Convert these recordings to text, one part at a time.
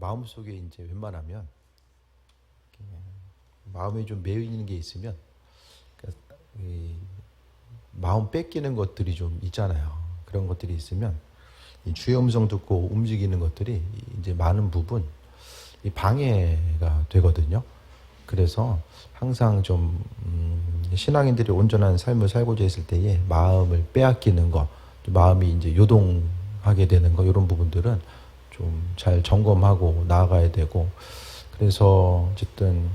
마음속에 이제 웬만하면 마음에 좀 매여 있는 게 있으면 이 마음 뺏기는 것들이 좀 있잖아요. 그런 것들이 있으면 이 주의 음성 듣고 움직이는 것들이 이제 많은 부분 이 방해가 되거든요. 그래서 항상 좀 신앙인들이 온전한 삶을 살고자 했을 때에 마음을 빼앗기는 거, 마음이 이제 요동하게 되는 거, 이런 부분들은 좀 잘 점검하고 나아가야 되고, 그래서 어쨌든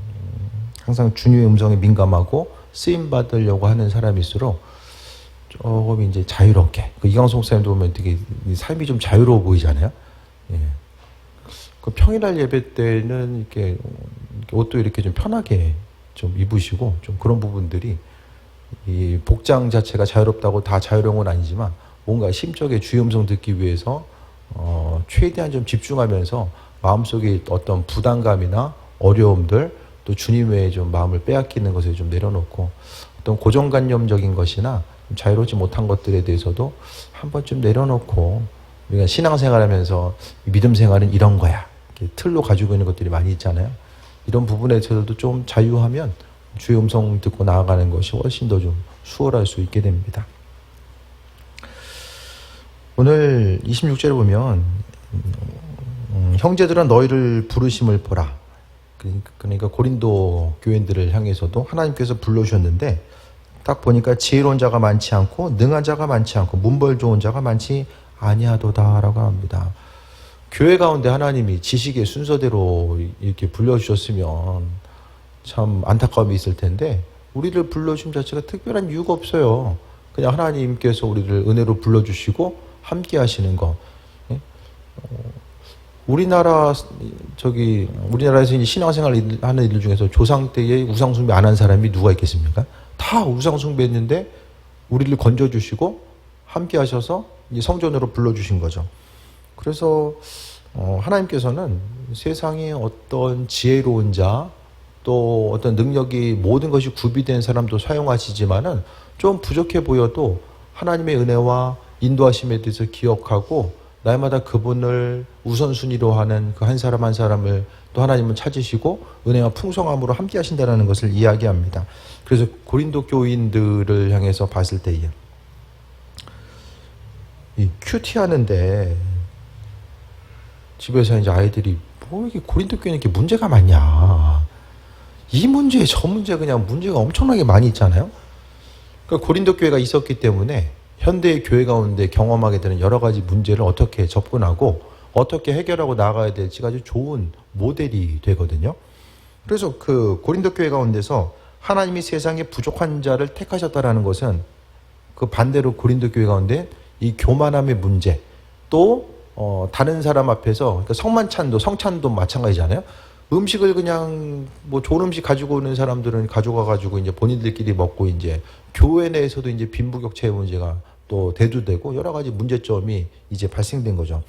항상 주님의 음성에 민감하고 쓰임 받으려고 하는 사람일수록 조금 이제 자유롭게, 그 이광석 목사님도 보면 되게 삶이 좀 자유로워 보이잖아요. 예. 그 평일날 예배 때는 이렇게 옷도 이렇게 좀 편하게 좀 입으시고, 좀 그런 부분들이 이 복장 자체가 자유롭다고 다 자유로운 건 아니지만 뭔가 심적인 주의 음성 듣기 위해서 최대한 좀 집중하면서 마음속에 어떤 부담감이나 어려움들, 또 주님 외에 좀 마음을 빼앗기는 것에 좀 내려놓고, 어떤 고정관념적인 것이나 자유롭지 못한 것들에 대해서도 한번 좀 내려놓고, 우리가 신앙생활하면서 믿음 생활은 이런 거야, 이렇게 틀로 가지고 있는 것들이 많이 있잖아요. 이런 부분에 대해서도 좀 자유하면 주의 음성 듣고 나아가는 것이 훨씬 더 좀 수월할 수 있게 됩니다. 오늘 26절을 보면 형제들아 너희를 부르심을 보라. 그러니까 고린도 교인들을 향해서도 하나님께서 불러주셨는데, 딱 보니까 지혜로운 자가 많지 않고 능한 자가 많지 않고 문벌 좋은 자가 많지 아니하도다라고 합니다. 교회 가운데 하나님이 지식의 순서대로 이렇게 불러주셨으면 참 안타까움이 있을 텐데, 우리를 불러주심 자체가 특별한 이유가 없어요. 그냥 하나님께서 우리를 은혜로 불러주시고 함께 하시는 거. 우리나라에서 이제 신앙생활을 하는 이들 중에서 조상 때에 우상숭배 안 한 사람이 누가 있겠습니까? 다 우상숭배했는데 우리를 건져주시고 함께 하셔서 이제 성전으로 불러주신 거죠. 그래서 하나님께서는 세상에 어떤 지혜로운 자, 또 어떤 능력이 모든 것이 구비된 사람도 사용하시지만은 좀 부족해 보여도 하나님의 은혜와 인도하심에 대해서 기억하고 날마다 그분을 우선순위로 하는 그 한 사람 한 사람을 또 하나님은 찾으시고 은혜와 풍성함으로 함께 하신다는 것을 이야기합니다. 그래서 고린도 교인들을 향해서 봤을 때에 이 큐티 하는데 집에서 이제 아이들이 뭐 이게 고린도 교회는 이렇게 문제가 많냐, 이 문제 저 문제 그냥 문제가 엄청나게 많이 있잖아요. 그러니까 고린도 교회가 있었기 때문에 현대의 교회 가운데 경험하게 되는 여러 가지 문제를 어떻게 접근하고 어떻게 해결하고 나가야 될지가 아주 좋은 모델이 되거든요. 그래서 그 고린도 교회 가운데서 하나님이 세상에 부족한 자를 택하셨다라는 것은 그 반대로 고린도 교회 가운데 이 교만함의 문제, 또 다른 사람 앞에서, 그러니까 성찬도 마찬가지잖아요. 음식을 그냥 뭐 좋은 음식 가지고 오는 사람들은 가져가 가지고 이제 본인들끼리 먹고, 이제 교회 내에서도 이제 빈부격차의 문제가 또 대두되고 여러 가지 문제점이 이제 발생된 거죠.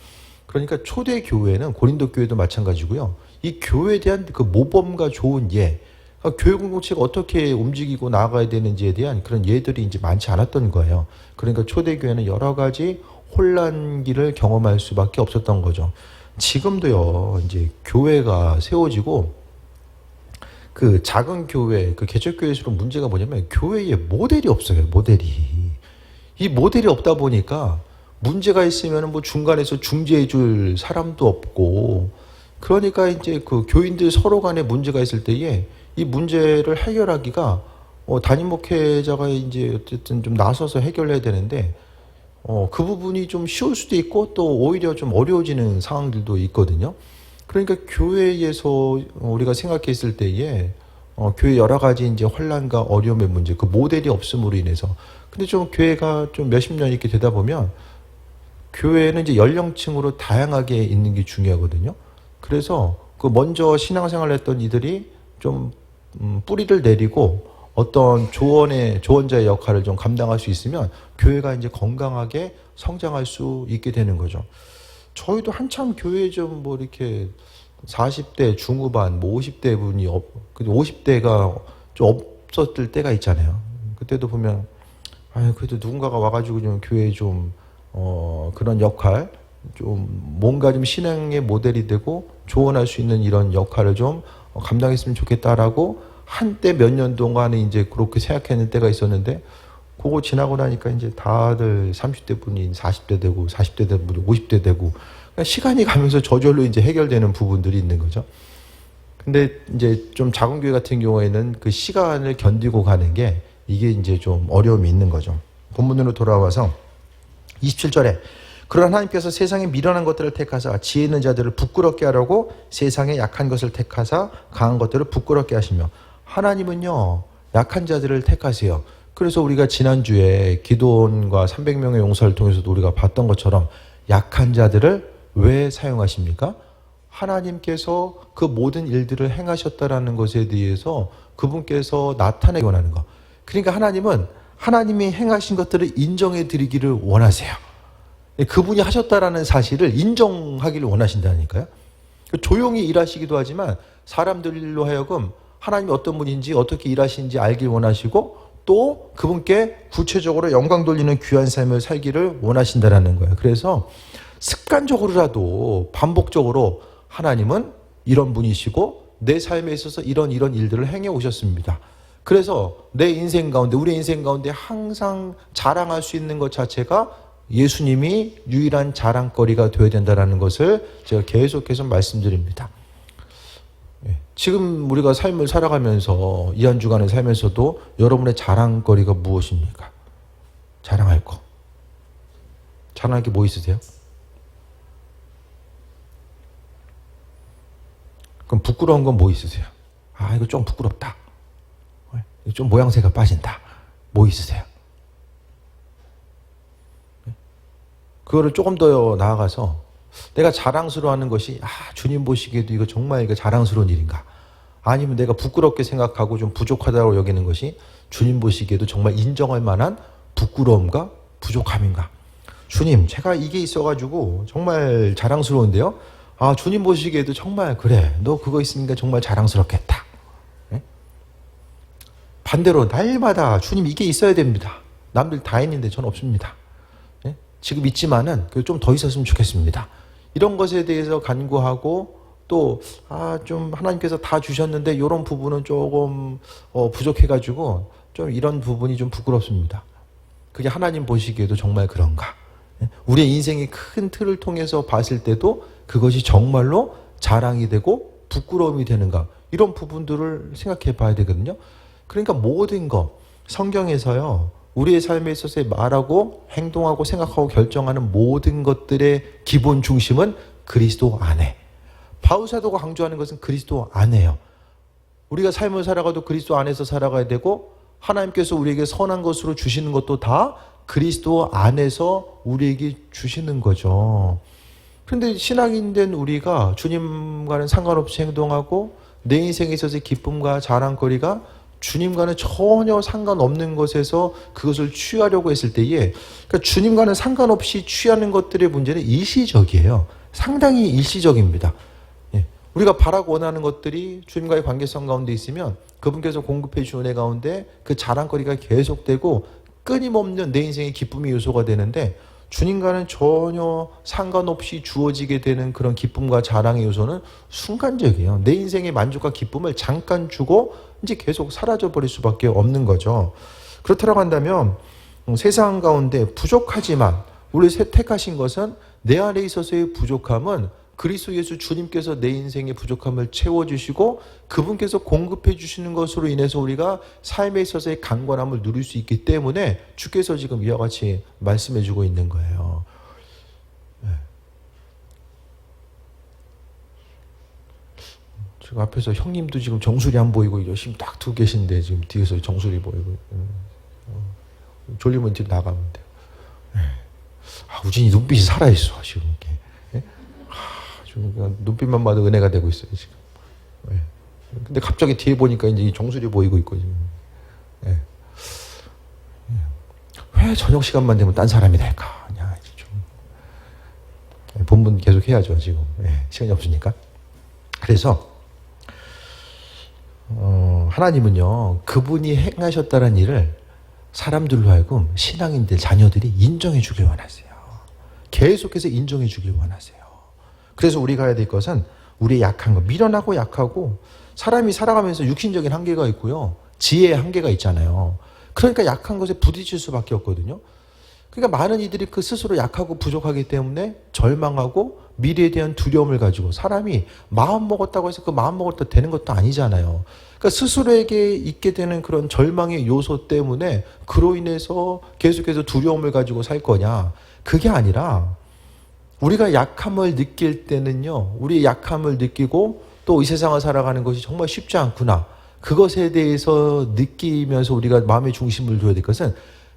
그러니까 초대 교회는 고린도 교회도 마찬가지고요. 이 교회에 대한 그 모범과 좋은 예, 그러니까 교회 공동체가 어떻게 움직이고 나아가야 되는지에 대한 그런 예들이 이제 많지 않았던 거예요. 그러니까 초대 교회는 여러 가지 혼란기를 경험할 수밖에 없었던 거죠. 지금도요, 이제 교회가 세워지고 그 작은 교회, 그 개척교회일수록 문제가 뭐냐면 교회에 모델이 없어요. 이 모델이 없다 보니까 문제가 있으면 뭐 중간에서 중재해 줄 사람도 없고, 그러니까 이제 그 교인들 서로 간에 문제가 있을 때에 이 문제를 해결하기가 담임 목회자가 이제 어쨌든 좀 나서서 해결해야 되는데 그 부분이 좀 쉬울 수도 있고 또 오히려 좀 어려워지는 상황들도 있거든요. 그러니까 교회에서 우리가 생각했을 때에 교회 여러 가지 이제 혼란과 어려움의 문제, 그 모델이 없음으로 인해서. 근데 좀 교회가 좀 몇십 년 이렇게 되다 보면 교회는 이제 연령층으로 다양하게 있는 게 중요하거든요. 그래서 그 먼저 신앙생활을 했던 이들이 좀 뿌리를 내리고 어떤 조언자의 역할을 좀 감당할 수 있으면 교회가 이제 건강하게 성장할 수 있게 되는 거죠. 저희도 한참 교회 좀 뭐 이렇게 40대 중후반, 뭐 50대 분이 50대가 좀 없었을 때가 있잖아요. 그때도 보면 그래도 누군가가 와가지고 좀 교회에 좀 그런 역할, 좀 뭔가 좀 신앙의 모델이 되고 조언할 수 있는 이런 역할을 좀 감당했으면 좋겠다라고 한때 몇 년 동안에 이제 그렇게 생각했는 때가 있었는데, 그거 지나고 나니까 이제 다들 30대 분이 40대 되고 40대 된 분이 50대 되고, 그러니까 시간이 가면서 저절로 이제 해결되는 부분들이 있는 거죠. 근데 이제 좀 작은 교회 같은 경우에는 그 시간을 견디고 가는 게 이게 이제 좀 어려움이 있는 거죠. 본문으로 돌아와서 27절에 그러나 하나님께서 세상에 미련한 것들을 택하사 지혜 있는 자들을 부끄럽게 하려고 세상에 약한 것을 택하사 강한 것들을 부끄럽게 하시며, 하나님은요 약한 자들을 택하세요. 그래서 우리가 지난주에 기도원과 300명의 용사를 통해서도 우리가 봤던 것처럼 약한 자들을 왜 사용하십니까? 하나님께서 그 모든 일들을 행하셨다라는 것에 대해서 그분께서 나타내기 원하는 것. 그러니까 하나님은 하나님이 행하신 것들을 인정해 드리기를 원하세요. 그분이 하셨다라는 사실을 인정하기를 원하신다니까요. 조용히 일하시기도 하지만 사람들로 하여금 하나님이 어떤 분인지 어떻게 일하시는지 알길 원하시고, 또 그분께 구체적으로 영광 돌리는 귀한 삶을 살기를 원하신다라는 거예요. 그래서 습관적으로라도 반복적으로 하나님은 이런 분이시고 내 삶에 있어서 이런 일들을 행해 오셨습니다. 그래서 내 인생 가운데, 우리 인생 가운데 항상 자랑할 수 있는 것 자체가 예수님이 유일한 자랑거리가 되어야 된다는 것을 제가 계속해서 말씀드립니다. 지금 우리가 삶을 살아가면서 이 한 주간을 살면서도 여러분의 자랑거리가 무엇입니까? 자랑할 거. 자랑할 게 뭐 있으세요? 그럼 부끄러운 건 뭐 있으세요? 아, 이거 좀 부끄럽다. 이거 좀 모양새가 빠진다. 뭐 있으세요? 그거를 조금 더 나아가서 내가 자랑스러워하는 것이, 주님 보시기에도 이거 정말 이거 자랑스러운 일인가? 아니면 내가 부끄럽게 생각하고 좀 부족하다고 여기는 것이 주님 보시기에도 정말 인정할 만한 부끄러움과 부족함인가? 주님, 제가 이게 있어가지고 정말 자랑스러운데요? 주님 보시기에도 정말, 그래, 너 그거 있으니까 정말 자랑스럽겠다. 네? 반대로 날마다 주님 이게 있어야 됩니다. 남들 다 있는데 전 없습니다. 네? 지금 있지만은 좀 더 있었으면 좋겠습니다. 이런 것에 대해서 간구하고, 또 좀 하나님께서 다 주셨는데 이런 부분은 조금 부족해가지고 좀 이런 부분이 좀 부끄럽습니다. 그게 하나님 보시기에도 정말 그런가? 우리의 인생의 큰 틀을 통해서 봤을 때도 그것이 정말로 자랑이 되고 부끄러움이 되는가? 이런 부분들을 생각해 봐야 되거든요. 그러니까 모든 것, 성경에서요, 우리의 삶에 있어서 말하고 행동하고 생각하고 결정하는 모든 것들의 기본 중심은 그리스도 안에. 바울사도가 강조하는 것은 그리스도 안에요. 우리가 삶을 살아가도 그리스도 안에서 살아가야 되고, 하나님께서 우리에게 선한 것으로 주시는 것도 다 그리스도 안에서 우리에게 주시는 거죠. 그런데 신앙인 된 우리가 주님과는 상관없이 행동하고 내 인생에 있어서의 기쁨과 자랑거리가 주님과는 전혀 상관없는 것에서 그것을 취하려고 했을 때에, 그러니까 주님과는 상관없이 취하는 것들의 문제는 일시적이에요. 상당히 일시적입니다. 우리가 바라고 원하는 것들이 주님과의 관계성 가운데 있으면 그분께서 공급해 주는 은혜 가운데 그 자랑거리가 계속되고 끊임없는 내 인생의 기쁨의 요소가 되는데, 주님과는 전혀 상관없이 주어지게 되는 그런 기쁨과 자랑의 요소는 순간적이에요. 내 인생의 만족과 기쁨을 잠깐 주고 이제 계속 사라져버릴 수밖에 없는 거죠. 그렇다고 한다면 세상 가운데 부족하지만 우리 택하신 것은, 내 안에 있어서의 부족함은 그리스도 예수 주님께서 내 인생의 부족함을 채워주시고 그분께서 공급해 주시는 것으로 인해서 우리가 삶에 있어서의 강건함을 누릴 수 있기 때문에 주께서 지금 이와 같이 말씀해 주고 있는 거예요. 지금 앞에서 형님도 지금 정수리 안 보이고 열심히 딱 두고 계신데 지금 뒤에서 정수리 보이고, 졸리면 뒤로 나가면 돼요. 우진이 눈빛이 살아있어 지금 이렇게. 눈빛만 봐도 은혜가 되고 있어요 지금. 근데 갑자기 뒤에 보니까 이제 정수리 보이고 있고 지금. 왜 저녁 시간만 되면 딴 사람이 될까? 그냥 좀 본문 계속 해야죠 지금. 시간이 없으니까. 그래서 하나님은요, 그분이 행하셨다는 일을 사람들로 하여금 신앙인들, 자녀들이 인정해 주길 원하세요. 계속해서 인정해 주길 원하세요. 그래서 우리가 해야 될 것은 우리의 약한 거, 미련하고 약하고 사람이 살아가면서 육신적인 한계가 있고요. 지혜의 한계가 있잖아요. 그러니까 약한 것에 부딪힐 수밖에 없거든요. 그러니까 많은 이들이 그 스스로 약하고 부족하기 때문에 절망하고 미래에 대한 두려움을 가지고 사람이 마음 먹었다고 해서 그 마음 먹었다 되는 것도 아니잖아요. 그러니까 스스로에게 있게 되는 그런 절망의 요소 때문에 그로 인해서 계속해서 두려움을 가지고 살 거냐. 그게 아니라 우리가 약함을 느낄 때는요. 우리의 약함을 느끼고 또 이 세상을 살아가는 것이 정말 쉽지 않구나. 그것에 대해서 느끼면서 우리가 마음의 중심을 둬야 될 것은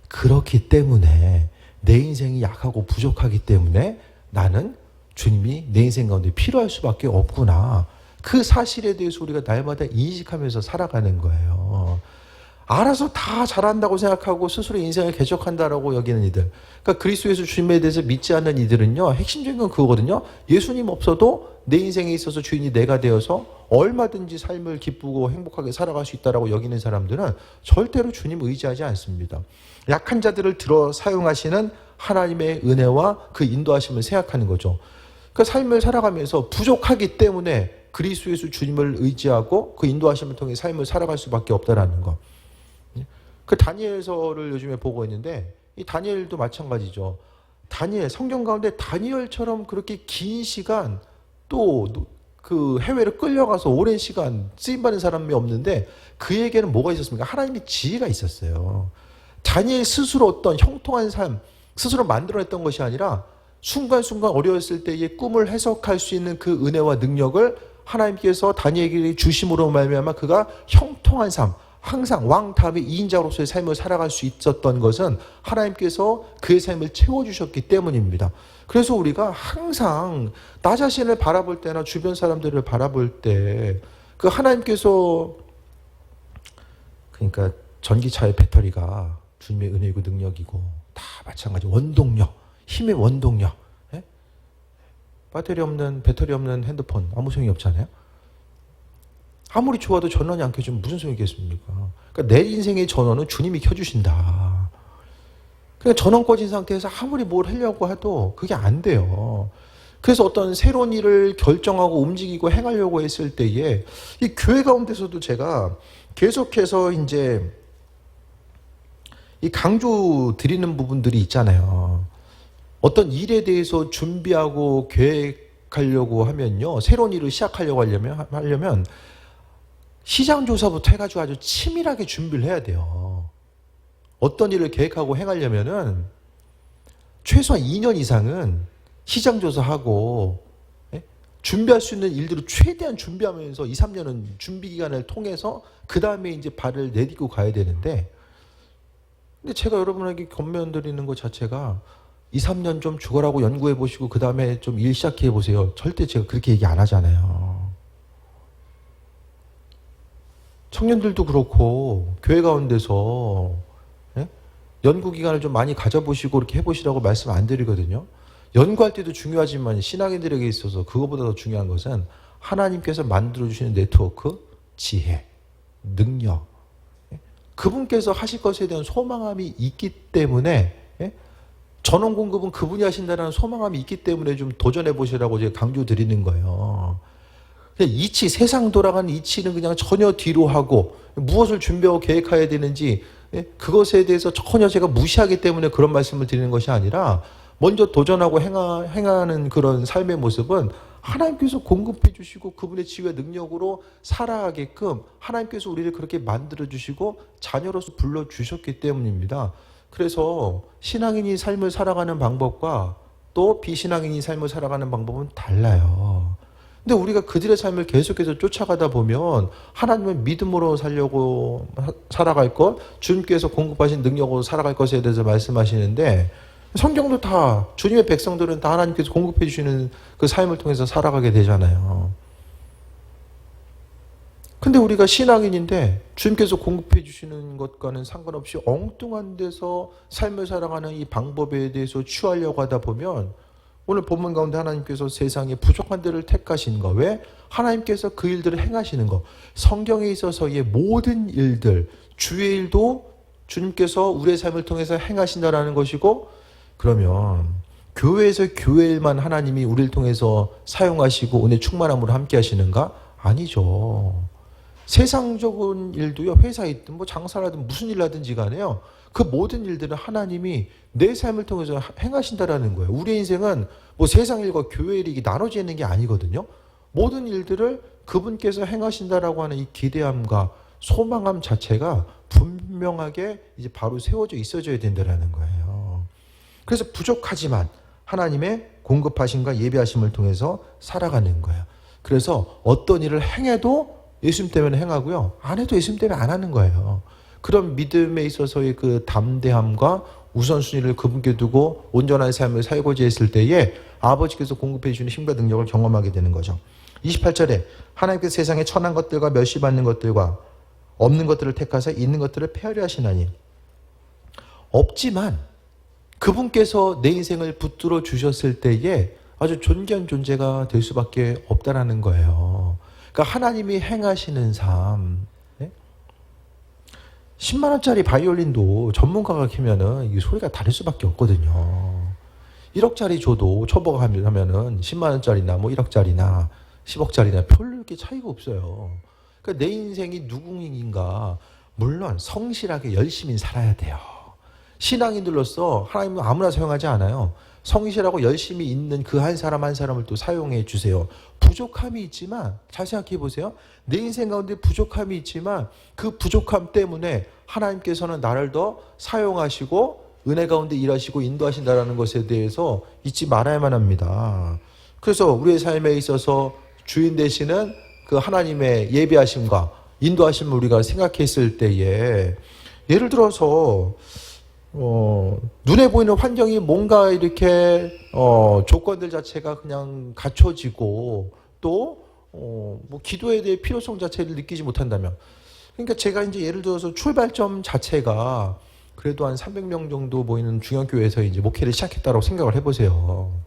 그렇기 때문에 내 인생이 약하고 부족하기 때문에 나는 주님이 내 인생 가운데 필요할 수밖에 없구나. 그 사실에 대해서 우리가 날마다 인식하면서 살아가는 거예요. 알아서 다 잘한다고 생각하고 스스로 인생을 개척한다라고 여기는 이들. 그러니까 그리스도 예수 주님에 대해서 믿지 않는 이들은요. 핵심적인 건 그거거든요. 예수님 없어도 내 인생에 있어서 주인이 내가 되어서 얼마든지 삶을 기쁘고 행복하게 살아갈 수 있다라고 여기는 사람들은 절대로 주님 의지하지 않습니다. 약한 자들을 들어 사용하시는 하나님의 은혜와 그 인도하심을 생각하는 거죠. 그 삶을 살아가면서 부족하기 때문에 그리스도 예수 주님을 의지하고 그 인도하심을 통해 삶을 살아갈 수밖에 없다라는 거. 그 다니엘서를 요즘에 보고 있는데 이 다니엘도 마찬가지죠. 다니엘, 성경 가운데 다니엘처럼 그렇게 긴 시간 또 그 해외로 끌려가서 오랜 시간 쓰임받은 사람이 없는데 그에게는 뭐가 있었습니까? 하나님의 지혜가 있었어요. 다니엘 스스로 어떤 형통한 삶 스스로 만들어냈던 것이 아니라 순간순간 어려웠을 때의 꿈을 해석할 수 있는 그 은혜와 능력을 하나님께서 다니엘에게 주심으로 말미암아 그가 형통한 삶, 항상 왕 다음에 2인자로서의 삶을 살아갈 수 있었던 것은 하나님께서 그의 삶을 채워주셨기 때문입니다. 그래서 우리가 항상 나 자신을 바라볼 때나 주변 사람들을 바라볼 때 그 하나님께서 그러니까 전기차의 배터리가 주님의 은혜이고 능력이고 다 마찬가지 원동력, 힘의 원동력. 예? 배터리 없는 핸드폰 아무 소용이 없잖아요. 아무리 좋아도 전원이 안 켜지면 무슨 소용이 있겠습니까? 그러니까 내 인생의 전원은 주님이 켜주신다. 그러니까 전원 꺼진 상태에서 아무리 뭘 하려고 해도 그게 안 돼요. 그래서 어떤 새로운 일을 결정하고 움직이고 행하려고 했을 때에 이 교회 가운데서도 제가 계속해서 이제 이 강조 드리는 부분들이 있잖아요. 어떤 일에 대해서 준비하고 계획하려고 하면요. 새로운 일을 시작하려고 하려면 시장 조사부터 해가지고 아주 치밀하게 준비를 해야 돼요. 어떤 일을 계획하고 행하려면은 최소한 2년 이상은 시장 조사하고 준비할 수 있는 일들을 최대한 준비하면서 2, 3년은 준비 기간을 통해서 그 다음에 이제 발을 내딛고 가야 되는데 근데 제가 여러분에게 권면드리는 것 자체가 2, 3년 좀 죽어라고 연구해 보시고 그 다음에 좀 일 시작해 보세요. 절대 제가 그렇게 얘기 안 하잖아요. 청년들도 그렇고 교회 가운데서 연구 기간을 좀 많이 가져보시고 이렇게 해보시라고 말씀 안 드리거든요. 연구할 때도 중요하지만 신앙인들에게 있어서 그것보다 더 중요한 것은 하나님께서 만들어주시는 네트워크, 지혜, 능력 그분께서 하실 것에 대한 소망함이 있기 때문에 전원 공급은 그분이 하신다는 소망함이 있기 때문에 좀 도전해 보시라고 제가 강조 드리는 거예요. 이치, 세상 돌아가는 이치는 그냥 전혀 뒤로 하고 무엇을 준비하고 계획해야 되는지 그것에 대해서 전혀 제가 무시하기 때문에 그런 말씀을 드리는 것이 아니라 먼저 도전하고 행하는 그런 삶의 모습은 하나님께서 공급해 주시고 그분의 지혜와 능력으로 살아가게끔 하나님께서 우리를 그렇게 만들어 주시고 자녀로서 불러주셨기 때문입니다. 그래서 신앙인이 삶을 살아가는 방법과 또 비신앙인이 삶을 살아가는 방법은 달라요. 근데 우리가 그들의 삶을 계속해서 쫓아가다 보면 하나님의 믿음으로 살아갈 것, 주님께서 공급하신 능력으로 살아갈 것에 대해서 말씀하시는데 성경도 다 주님의 백성들은 다 하나님께서 공급해 주시는 그 삶을 통해서 살아가게 되잖아요. 근데 우리가 신앙인인데 주님께서 공급해 주시는 것과는 상관없이 엉뚱한 데서 삶을 살아가는 이 방법에 대해서 취하려고 하다 보면 오늘 본문 가운데 하나님께서 세상에 부족한 데를 택하신 거. 왜? 하나님께서 그 일들을 행하시는 거. 성경에 있어서의 모든 일들, 주의 일도 주님께서 우리의 삶을 통해서 행하신다라는 것이고 그러면 교회에서 교회 일만 하나님이 우리를 통해서 사용하시고 은혜 충만함으로 함께 하시는가? 아니죠. 세상적인 일도요, 회사에 있든 뭐 장사라든 무슨 일 하든지 간에요, 그 모든 일들은 하나님이 내 삶을 통해서 행하신다라는 거예요. 우리의 인생은 뭐 세상 일과 교회 일이 나눠져 있는 게 아니거든요. 모든 일들을 그분께서 행하신다라고 하는 이 기대함과 소망함 자체가 분명하게 이제 바로 세워져 있어져야 된다라는 거예요. 그래서 부족하지만 하나님의 공급하심과 예비하심을 통해서 살아가는 거예요. 그래서 어떤 일을 행해도 예수님 때문에 행하고요, 안 해도 예수님 때문에 안 하는 거예요. 그런 믿음에 있어서의 그 담대함과 우선순위를 그분께 두고 온전한 삶을 살고자 했을 때에 아버지께서 공급해 주시는 힘과 능력을 경험하게 되는 거죠. 28절에 하나님께서 세상에 천한 것들과 멸시받는 것들과 없는 것들을 택하사 있는 것들을 폐하려 하시나니, 없지만 그분께서 내 인생을 붙들어 주셨을 때에 아주 존귀한 존재가 될 수밖에 없다라는 거예요. 그러니까 하나님이 행하시는 삶, 10만 원짜리 바이올린도 전문가가 키면은 이 소리가 다를 수밖에 없거든요. 1억짜리 줘도 초보가 하면은 10만 원짜리나 뭐 1억짜리나 10억짜리나 별로 이렇게 차이가 없어요. 그러니까 내 인생이 누구인가, 물론 성실하게 열심히 살아야 돼요. 신앙인들로서 하나님은 아무나 사용하지 않아요. 성실하고 열심히 있는 그 한 사람 한 사람을 또 사용해 주세요. 부족함이 있지만 잘 생각해 보세요. 내 인생 가운데 부족함이 있지만 그 부족함 때문에 하나님께서는 나를 더 사용하시고 은혜 가운데 일하시고 인도하신다는 것에 대해서 잊지 말아야만 합니다. 그래서 우리의 삶에 있어서 주인 되시는 그 하나님의 예비하심과 인도하심을 우리가 생각했을 때에, 예를 들어서 눈에 보이는 환경이 뭔가 이렇게 조건들 자체가 그냥 갖춰지고 또 뭐 기도에 대해 필요성 자체를 느끼지 못한다면, 그러니까 제가 이제 예를 들어서 출발점 자체가 그래도 한 300명 정도 모이는 중형교회에서 이제 목회를 시작했다고 생각을 해보세요.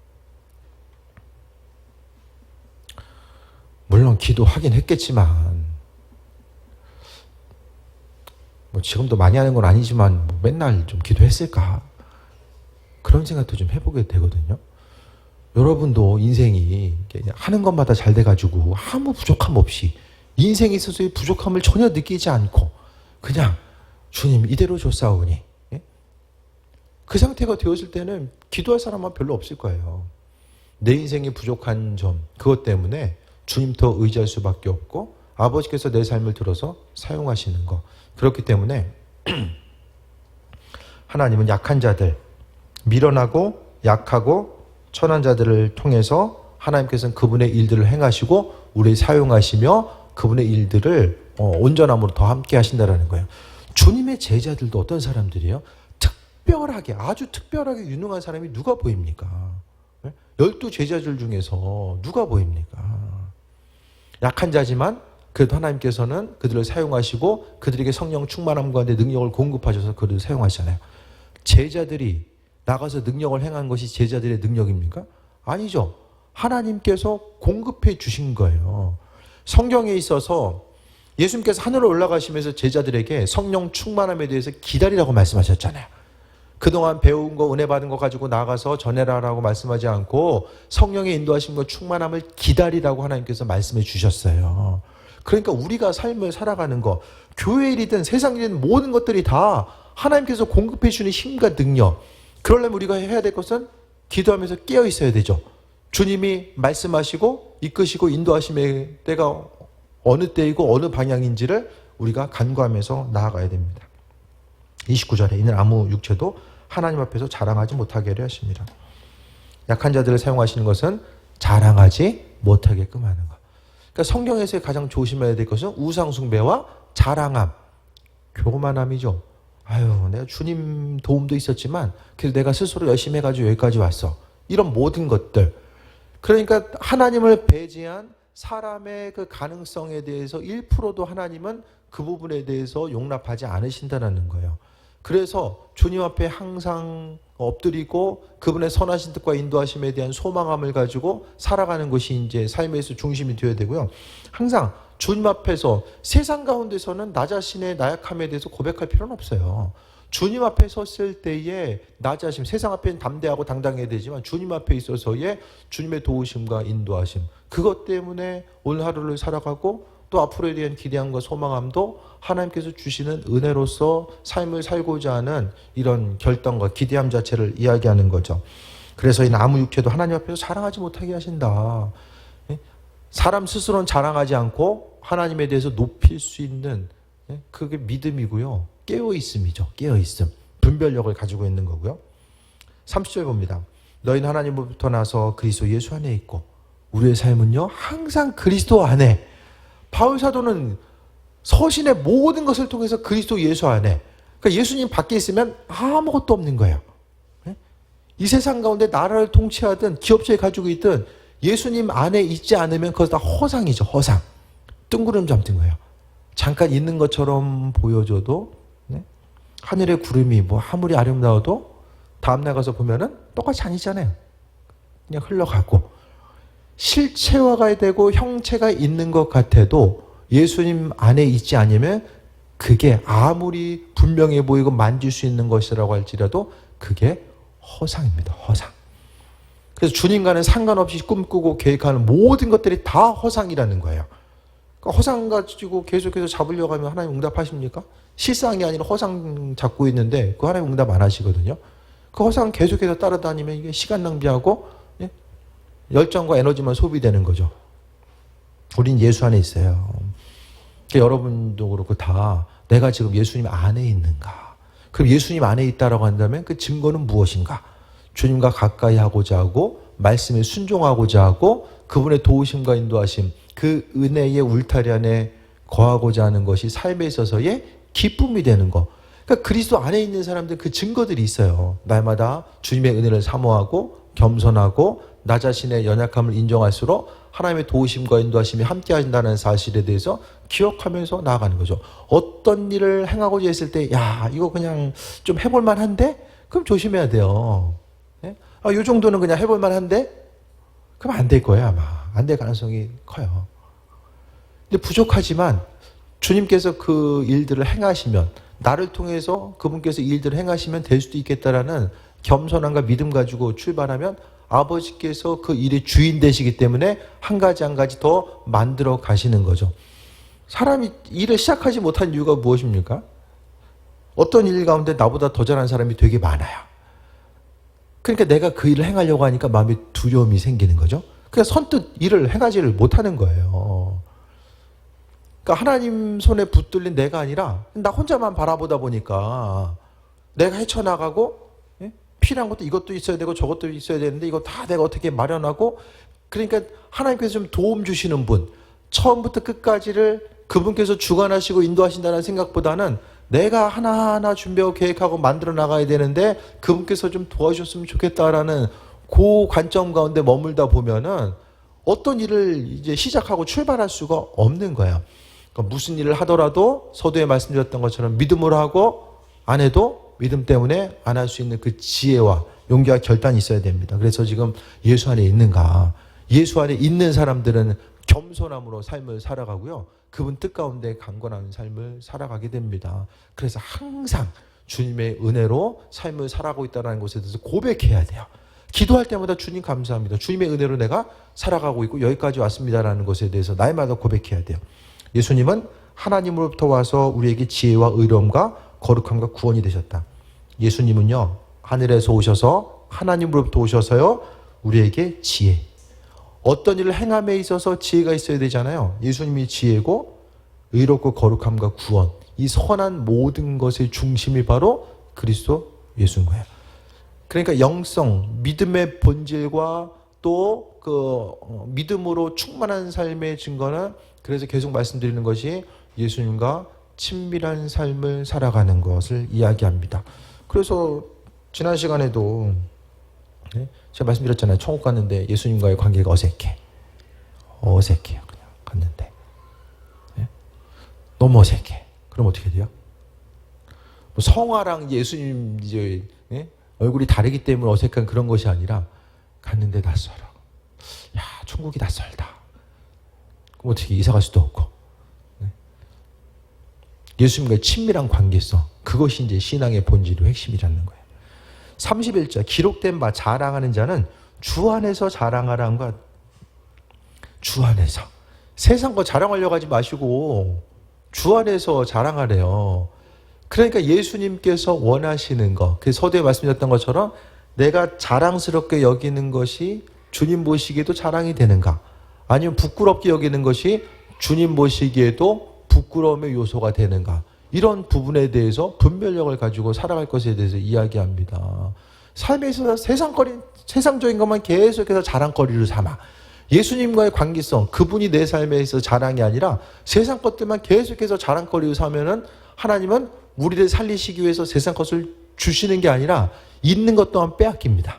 물론 기도하긴 했겠지만 뭐 지금도 많이 하는 건 아니지만 뭐 맨날 좀 기도했을까? 그런 생각도 좀 해보게 되거든요. 여러분도 인생이 하는 것마다 잘 돼가지고 아무 부족함 없이 인생에 있어서의 부족함을 전혀 느끼지 않고 그냥 주님 이대로 줬사오니, 그 상태가 되었을 때는 기도할 사람은 별로 없을 거예요. 내 인생에 부족한 점, 그것 때문에 주님 더 의지할 수밖에 없고 아버지께서 내 삶을 들어서 사용하시는 것. 그렇기 때문에 하나님은 약한 자들, 미련하고 약하고 천한 자들을 통해서 하나님께서는 그분의 일들을 행하시고 우리 사용하시며 그분의 일들을 온전함으로 더 함께 하신다는 거예요. 주님의 제자들도 어떤 사람들이에요? 특별하게, 아주 특별하게 유능한 사람이 누가 보입니까? 12 제자들 중에서 누가 보입니까? 약한 자지만 그래도 하나님께서는 그들을 사용하시고 그들에게 성령 충만함 가운데 능력을 공급하셔서 그들을 사용하시잖아요. 제자들이 나가서 능력을 행한 것이 제자들의 능력입니까? 아니죠. 하나님께서 공급해 주신 거예요. 성경에 있어서 예수님께서 하늘로 올라가시면서 제자들에게 성령 충만함에 대해서 기다리라고 말씀하셨잖아요. 그동안 배운 거, 은혜 받은 거 가지고 나가서 전해라라고 말씀하지 않고 성령의 인도하신 거 충만함을 기다리라고 하나님께서 말씀해 주셨어요. 그러니까 우리가 삶을 살아가는 거, 교회 일이든 세상 일이든 모든 것들이 다 하나님께서 공급해 주는 힘과 능력. 그러려면 우리가 해야 될 것은 기도하면서 깨어 있어야 되죠. 주님이 말씀하시고 이끄시고 인도하심의 때가 어느 때이고 어느 방향인지를 우리가 간구하면서 나아가야 됩니다. 29절에 이는 아무 육체도 하나님 앞에서 자랑하지 못하게 하려 하십니다. 약한 자들을 사용하시는 것은 자랑하지 못하게끔 하는 것. 그러니까 성경에서 가장 조심해야 될 것은 우상숭배와 자랑함, 교만함이죠. 아유, 내가 주님 도움도 있었지만 그래도 내가 스스로 열심히 해가지고 여기까지 왔어. 이런 모든 것들. 그러니까 하나님을 배제한 사람의 그 가능성에 대해서 1%도 하나님은 그 부분에 대해서 용납하지 않으신다는 거예요. 그래서 주님 앞에 항상 엎드리고 그분의 선하신 뜻과 인도하심에 대한 소망함을 가지고 살아가는 것이 이제 삶에서 중심이 되어야 되고요. 항상 주님 앞에서 세상 가운데서는 나 자신의 나약함에 대해서 고백할 필요는 없어요. 주님 앞에 섰을 때에 나 자신, 세상 앞에는 담대하고 당당해야 되지만 주님 앞에 있어서의 주님의 도우심과 인도하심, 그것 때문에 오늘 하루를 살아가고 또 앞으로에 대한 기대함과 소망함도 하나님께서 주시는 은혜로서 삶을 살고자 하는 이런 결단과 기대함 자체를 이야기하는 거죠. 그래서 이 나무 육체도 하나님 앞에서 자랑하지 못하게 하신다. 사람 스스로는 자랑하지 않고 하나님에 대해서 높일 수 있는, 그게 믿음이고요. 깨어있음이죠. 깨어있음. 분별력을 가지고 있는 거고요. 30절 봅니다. 너희는 하나님으로부터 나서 그리스도 예수 안에 있고 우리의 삶은요 항상 그리스도 안에. 바울 사도는 서신의 모든 것을 통해서 그리스도 예수 안에, 그러니까 예수님 밖에 있으면 아무것도 없는 거예요. 이 세상 가운데 나라를 통치하든 기업체에 가지고 있든 예수님 안에 있지 않으면 그것 다 허상이죠. 허상. 뜬구름 잡는 거예요. 잠깐 있는 것처럼 보여줘도, 하늘의 구름이 뭐 아무리 아름다워도 다음날 가서 보면은 똑같이 아니잖아요. 그냥 흘러가고, 실체화가 되고 형체가 있는 것 같아도 예수님 안에 있지 않으면 그게 아무리 분명해 보이고 만질 수 있는 것이라고 할지라도 그게 허상입니다. 허상. 그래서 주님과는 상관없이 꿈꾸고 계획하는 모든 것들이 다 허상이라는 거예요. 그러니까 허상 가지고 계속해서 잡으려고 하면 하나님 응답하십니까? 실상이 아니라 허상 잡고 있는데 그 하나님 응답 안 하시거든요. 그 허상 계속해서 따라다니면 이게 시간 낭비하고 열정과 에너지만 소비되는 거죠. 우린 예수 안에 있어요. 그러니까 여러분도 그렇고 다 내가 지금 예수님 안에 있는가? 그럼 예수님 안에 있다라고 한다면 그 증거는 무엇인가? 주님과 가까이 하고자 하고 말씀에 순종하고자 하고 그분의 도우심과 인도하심, 그 은혜의 울타리 안에 거하고자 하는 것이 삶에 있어서의 기쁨이 되는 거. 그러니까 그리스도 안에 있는 사람들 그 증거들이 있어요. 날마다 주님의 은혜를 사모하고 겸손하고 나 자신의 연약함을 인정할수록 하나님의 도우심과 인도하심이 함께 하신다는 사실에 대해서 기억하면서 나아가는 거죠. 어떤 일을 행하고자 했을 때 야 이거 그냥 좀 해볼 만한데? 그럼 조심해야 돼요. 이 정도는 그냥 해볼 만한데? 그럼 안 될 거예요. 아마 안 될 가능성이 커요. 근데 부족하지만 주님께서 그 일들을 행하시면, 나를 통해서 그분께서 이 일들을 행하시면 될 수도 있겠다라는 겸손함과 믿음 가지고 출발하면 아버지께서 그 일의 주인 되시기 때문에 한 가지 한 가지 더 만들어 가시는 거죠. 사람이 일을 시작하지 못한 이유가 무엇입니까? 어떤 일 가운데 나보다 더 잘하는 사람이 되게 많아요. 그러니까 내가 그 일을 행하려고 하니까 마음에 두려움이 생기는 거죠. 그러니까 선뜻 일을 행하지를 못하는 거예요. 그러니까 하나님 손에 붙들린 내가 아니라 나 혼자만 바라보다 보니까 내가 헤쳐나가고 필요한 것도 이것도 있어야 되고 저것도 있어야 되는데 이거 다 내가 어떻게 마련하고, 그러니까 하나님께서 좀 도움 주시는 분, 처음부터 끝까지를 그분께서 주관하시고 인도하신다는 생각보다는 내가 하나하나 준비하고 계획하고 만들어 나가야 되는데 그분께서 좀 도와주셨으면 좋겠다라는 그 관점 가운데 머물다 보면은 어떤 일을 이제 시작하고 출발할 수가 없는 거예요. 그러니까 무슨 일을 하더라도 서두에 말씀드렸던 것처럼 믿음으로 하고 안 해도 믿음 때문에 안 할 수 있는 그 지혜와 용기와 결단이 있어야 됩니다. 그래서 지금 예수 안에 있는가? 예수 안에 있는 사람들은 겸손함으로 삶을 살아가고요. 그분 뜻 가운데 강건한 삶을 살아가게 됩니다. 그래서 항상 주님의 은혜로 삶을 살아가고 있다는 것에 대해서 고백해야 돼요. 기도할 때마다 주님 감사합니다. 주님의 은혜로 내가 살아가고 있고 여기까지 왔습니다라는 것에 대해서 날마다 고백해야 돼요. 예수님은 하나님으로부터 와서 우리에게 지혜와 의로움과 거룩함과 구원이 되셨다. 예수님은요, 하늘에서 오셔서 하나님으로부터 오셔서요, 우리에게 지혜. 어떤 일을 행함에 있어서 지혜가 있어야 되잖아요. 예수님이 지혜고 의롭고 거룩함과 구원, 이 선한 모든 것의 중심이 바로 그리스도 예수인 거예요. 그러니까 영성, 믿음의 본질과 또 그 믿음으로 충만한 삶의 증거는, 그래서 계속 말씀드리는 것이 예수님과 친밀한 삶을 살아가는 것을 이야기합니다. 그래서 지난 시간에도 제가 말씀드렸잖아요. 천국 갔는데 예수님과의 관계가 어색해요. 그냥 갔는데 너무 어색해. 그럼 어떻게 돼요? 뭐 성화랑 예수님 이제 얼굴이 다르기 때문에 어색한 그런 것이 아니라 갔는데 낯설어. 야, 천국이 낯설다. 그럼 어떻게 이사 갈 수도 없고. 예수님과의 친밀한 관계성, 그것이 이제 신앙의 본질이고 핵심이라는 거예요. 31절 기록된 바 자랑하는 자는 주 안에서 자랑하라는 것. 주 안에서. 세상 거 자랑하려고 하지 마시고 주 안에서 자랑하래요. 그러니까 예수님께서 원하시는 것, 그 서두에 말씀드렸던 것처럼 내가 자랑스럽게 여기는 것이 주님 보시기에도 자랑이 되는가? 아니면 부끄럽게 여기는 것이 주님 보시기에도 부끄러움의 요소가 되는가? 이런 부분에 대해서 분별력을 가지고 살아갈 것에 대해서 이야기합니다. 삶에서 세상적인 것만 계속해서 자랑거리를 삼아. 예수님과의 관계성, 그분이 내 삶에 있어 자랑이 아니라 세상 것들만 계속해서 자랑거리로 삼으면은 하나님은 우리를 살리시기 위해서 세상 것을 주시는 게 아니라 있는 것 또한 빼앗깁니다.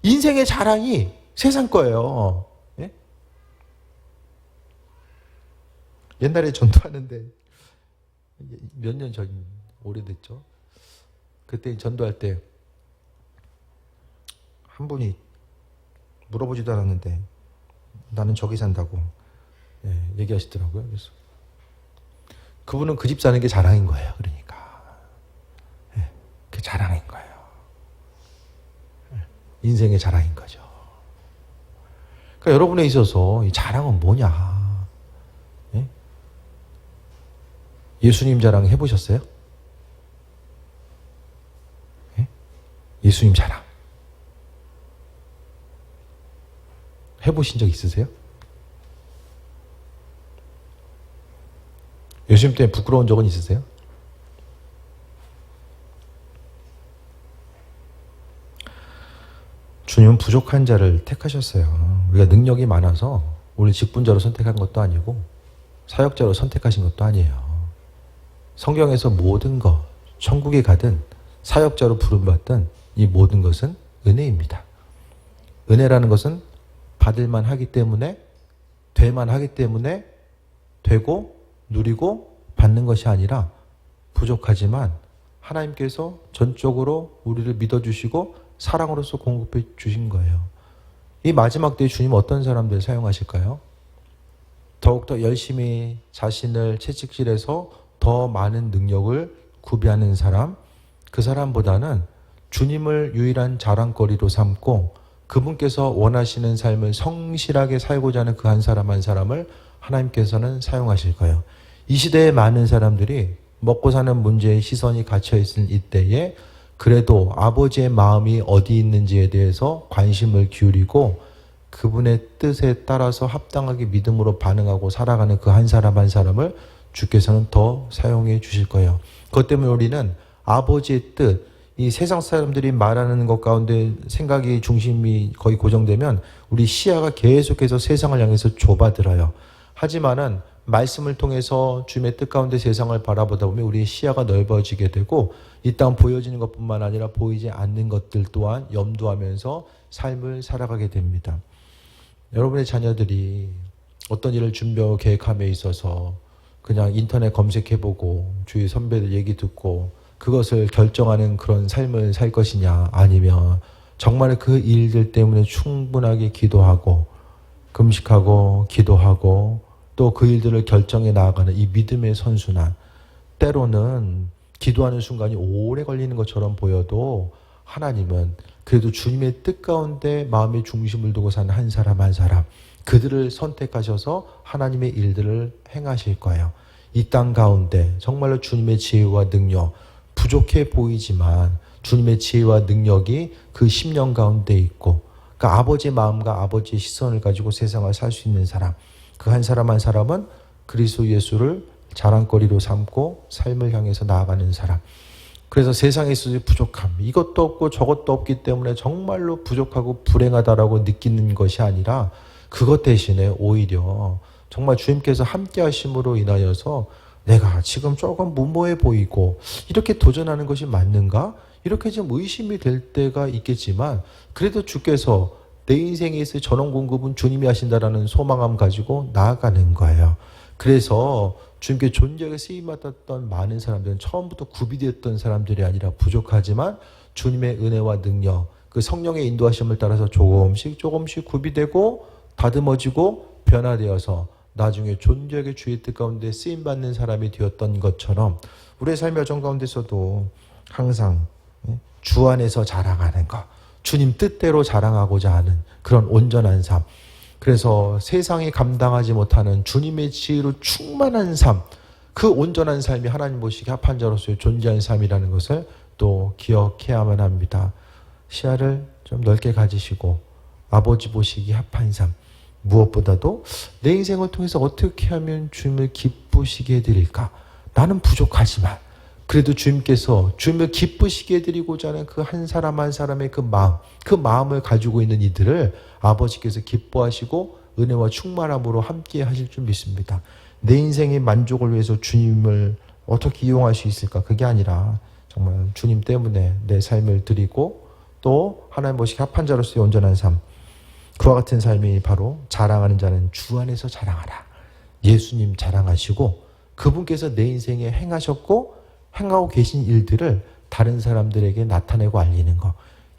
인생의 자랑이 세상 거예요. 옛날에 전도하는데 몇 년 전, 오래됐죠. 그때 전도할 때 한 분이 물어보지도 않았는데 나는 저기 산다고 얘기하시더라고요. 그래서 그분은 그 집 사는 게 자랑인 거예요. 그러니까 그게 자랑인 거예요. 인생의 자랑인 거죠. 그러니까 여러분에 있어서 이 자랑은 뭐냐? 예수님 자랑 해보셨어요? 예수님 자랑 해보신 적 있으세요? 예수님 때문에 부끄러운 적은 있으세요? 주님은 부족한 자를 택하셨어요. 우리가 능력이 많아서 우리 직분자로 선택한 것도 아니고 사역자로 선택하신 것도 아니에요. 성경에서 모든 것, 천국에 가든 사역자로 부름받든 이 모든 것은 은혜입니다. 은혜라는 것은 받을만 하기 때문에, 될만 하기 때문에 되고 누리고 받는 것이 아니라 부족하지만 하나님께서 전적으로 우리를 믿어주시고 사랑으로서 공급해 주신 거예요. 이 마지막 때에 주님 어떤 사람들 사용하실까요? 더욱더 열심히 자신을 채찍질해서 더 많은 능력을 구비하는 사람, 그 사람보다는 주님을 유일한 자랑거리로 삼고 그분께서 원하시는 삶을 성실하게 살고자 하는 그 한 사람 한 사람을 하나님께서는 사용하실 거예요. 이 시대에 많은 사람들이 먹고 사는 문제에 시선이 갇혀있을 이때에 그래도 아버지의 마음이 어디 있는지에 대해서 관심을 기울이고 그분의 뜻에 따라서 합당하게 믿음으로 반응하고 살아가는 그 한 사람 한 사람을 주께서는 더 사용해 주실 거예요. 그것 때문에 우리는 아버지의 뜻, 이 세상 사람들이 말하는 것 가운데 생각이 중심이 거의 고정되면 우리 시야가 계속해서 세상을 향해서 좁아들어요. 하지만은 말씀을 통해서 주님의 뜻 가운데 세상을 바라보다 보면 우리의 시야가 넓어지게 되고 이 땅 보여지는 것뿐만 아니라 보이지 않는 것들 또한 염두하면서 삶을 살아가게 됩니다. 여러분의 자녀들이 어떤 일을 준비하고 계획함에 있어서 그냥 인터넷 검색해보고 주위 선배들 얘기 듣고 그것을 결정하는 그런 삶을 살 것이냐, 아니면 정말 그 일들 때문에 충분하게 기도하고 금식하고 기도하고 또 그 일들을 결정해 나아가는 이 믿음의 선순환. 때로는 기도하는 순간이 오래 걸리는 것처럼 보여도 하나님은 그래도 주님의 뜻 가운데 마음의 중심을 두고 사는 한 사람 한 사람, 그들을 선택하셔서 하나님의 일들을 행하실 거예요. 이 땅 가운데 정말로 주님의 지혜와 능력, 부족해 보이지만 주님의 지혜와 능력이 그 10년 가운데 있고, 그러니까 아버지의 마음과 아버지의 시선을 가지고 세상을 살 수 있는 사람, 그 한 사람 한 사람은 그리스도 예수를 자랑거리로 삼고 삶을 향해서 나아가는 사람. 그래서 세상에 있어서 부족함, 이것도 없고 저것도 없기 때문에 정말로 부족하고 불행하다라고 느끼는 것이 아니라 그것 대신에 오히려 정말 주님께서 함께 하심으로 인하여서 내가 지금 조금 무모해 보이고 이렇게 도전하는 것이 맞는가? 이렇게 좀 의심이 될 때가 있겠지만 그래도 주께서 내 인생에 있을 전원 공급은 주님이 하신다라는 소망함 가지고 나아가는 거예요. 그래서 주님께 존재하게 쓰임받았던 많은 사람들은 처음부터 구비되었던 사람들이 아니라 부족하지만 주님의 은혜와 능력, 그 성령의 인도하심을 따라서 조금씩 구비되고 다듬어지고 변화되어서 나중에 존귀하게 주의 뜻 가운데 쓰임받는 사람이 되었던 것처럼 우리의 삶의 여정 가운데서도 항상 주 안에서 자랑하는 것, 주님 뜻대로 자랑하고자 하는 그런 온전한 삶, 그래서 세상이 감당하지 못하는 주님의 지혜로 충만한 삶, 그 온전한 삶이 하나님 보시기에 합한 자로서의 존재한 삶이라는 것을 또 기억해야만 합니다. 시야를 좀 넓게 가지시고 아버지 보시기에 합한 삶, 무엇보다도 내 인생을 통해서 어떻게 하면 주님을 기쁘시게 해드릴까? 나는 부족하지만 그래도 주님께서 주님을 기쁘시게 해드리고자 하는 그 한 사람 한 사람의 그 마음을 가지고 있는 이들을 아버지께서 기뻐하시고 은혜와 충만함으로 함께 하실 줄 믿습니다. 내 인생의 만족을 위해서 주님을 어떻게 이용할 수 있을까? 그게 아니라 정말 주님 때문에 내 삶을 드리고 또 하나님 보시기에 합한 자로서의 온전한 삶, 그와 같은 삶이 바로 자랑하는 자는 주 안에서 자랑하라. 예수님 자랑하시고 그분께서 내 인생에 행하셨고 행하고 계신 일들을 다른 사람들에게 나타내고 알리는 것,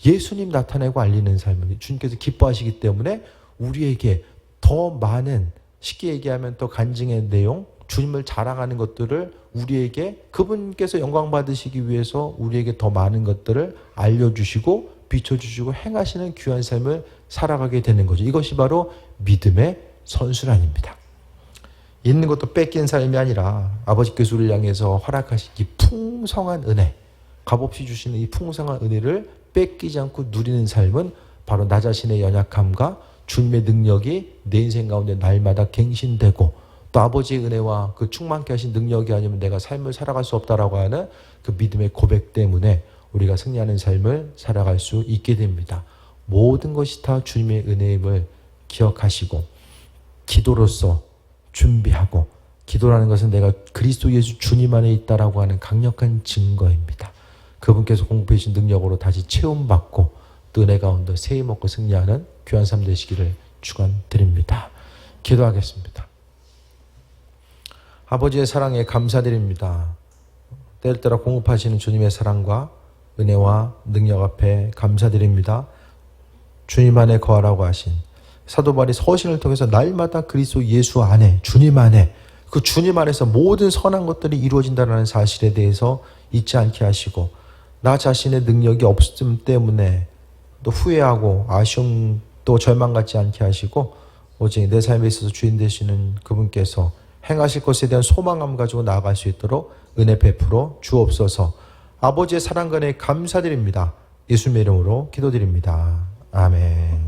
예수님 나타내고 알리는 삶을 주님께서 기뻐하시기 때문에 우리에게 더 많은, 쉽게 얘기하면 더 간증의 내용, 주님을 자랑하는 것들을 우리에게 그분께서 영광 받으시기 위해서 우리에게 더 많은 것들을 알려주시고 비춰주시고 행하시는 귀한 삶을 살아가게 되는 거죠. 이것이 바로 믿음의 선순환입니다. 있는 것도 뺏긴 삶이 아니라 아버지께서 우리를 향해서 허락하신 이 풍성한 은혜, 값없이 주시는 이 풍성한 은혜를 뺏기지 않고 누리는 삶은 바로 나 자신의 연약함과 주님의 능력이 내 인생 가운데 날마다 갱신되고 또 아버지의 은혜와 그 충만케 하신 능력이 아니면 내가 삶을 살아갈 수 없다라고 하는 그 믿음의 고백 때문에 우리가 승리하는 삶을 살아갈 수 있게 됩니다. 모든 것이 다 주님의 은혜임을 기억하시고 기도로서 준비하고, 기도라는 것은 내가 그리스도 예수 주님 안에 있다라고 하는 강력한 증거입니다. 그분께서 공급해 주신 능력으로 다시 채움받고 또 은혜 가운데 새해 먹고 승리하는 귀한 삶 되시기를 축원드립니다. 기도하겠습니다. 아버지의 사랑에 감사드립니다. 때를 따라 공급하시는 주님의 사랑과 은혜와 능력 앞에 감사드립니다. 주님 안에 거하라고 하신 사도 바울이 서신을 통해서 날마다 그리스도 예수 안에, 주님 안에, 그 주님 안에서 모든 선한 것들이 이루어진다는 사실에 대해서 잊지 않게 하시고 나 자신의 능력이 없음 때문에 또 후회하고 아쉬움 또 절망 갖지 않게 하시고 오직 내 삶에 있어서 주인 되시는 그분께서 행하실 것에 대한 소망감 가지고 나아갈 수 있도록 은혜 베풀어 주옵소서. 아버지의 사랑과 은혜에 감사드립니다. 예수님의 이름으로 기도드립니다. 아멘.